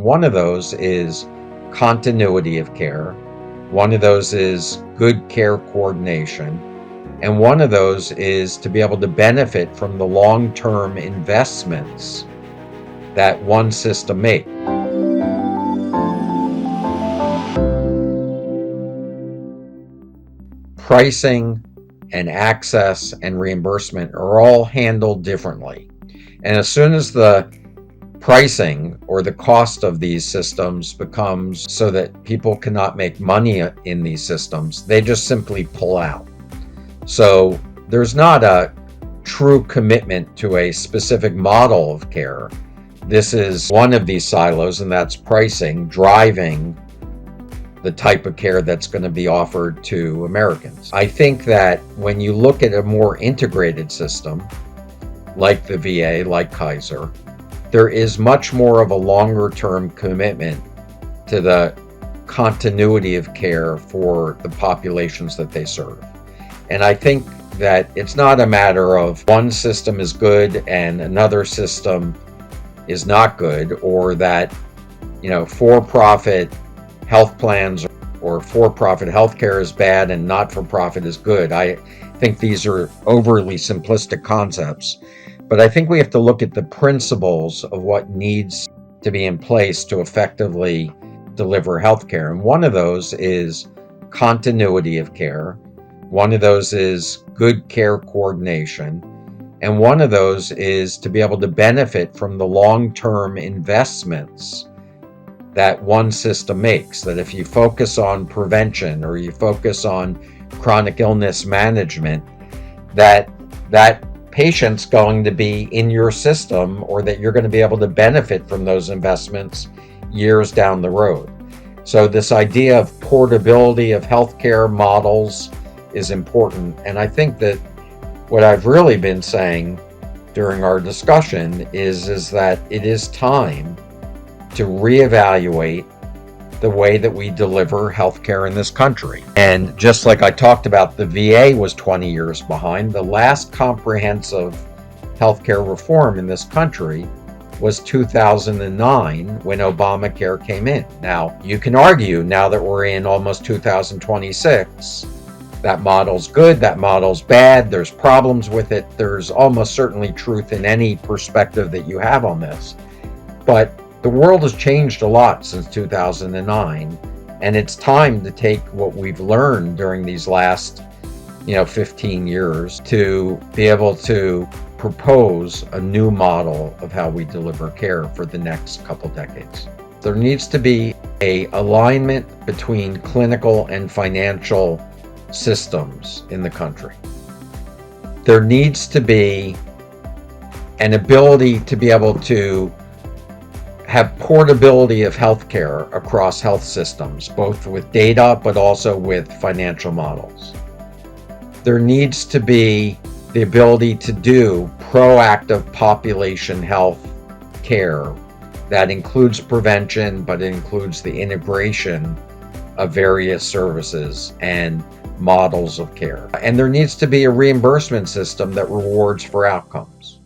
One of those is continuity of care. One of those is good care coordination. And one of those is to be able to benefit from the long-term investments that one system makes. Pricing and access and reimbursement are all handled differently. And as soon as the pricing or the cost of these systems becomes so that people cannot make money in these systems, they just simply pull out. So there's not a true commitment to a specific model of care. This is one of these silos, and that's pricing, driving the type of care that's going to be offered to Americans. I think that when you look at a more integrated system, like the VA, like Kaiser, there is much more of a longer-term commitment to the continuity of care for the populations that they serve. And I think that it's not a matter of one system is good and another system is not good, or that, for-profit health plans or for-profit healthcare is bad and not-for-profit is good. I think these are overly simplistic concepts, but I think we have to look at the principles of what needs to be in place to effectively deliver healthcare. And one of those is continuity of care. One of those is good care coordination. And one of those is to be able to benefit from the long-term investments that one system makes. That if you focus on prevention or you focus on chronic illness management, that patient's going to be in your system, or that you're going to be able to benefit from those investments years down the road. So this idea of portability of healthcare models is important. And I think that what I've really been saying during our discussion is that it is time to reevaluate the way that we deliver healthcare in this country. And just like I talked about, the VA was 20 years behind. The last comprehensive healthcare reform in this country was 2009, when Obamacare came in. Now, you can argue, now that we're in almost 2026, that model's good, that model's bad, there's problems with it. There's almost certainly truth in any perspective that you have on this. But the world has changed a lot since 2009, and it's time to take what we've learned during these last 15 years to be able to propose a new model of how we deliver care for the next couple decades. There needs to be an alignment between clinical and financial systems in the country. There needs to be an ability to be able to have portability of healthcare across health systems, both with data but also with financial models. There needs to be the ability to do proactive population health care that includes prevention, but it includes the integration of various services and models of care. And there needs to be a reimbursement system that rewards for outcomes.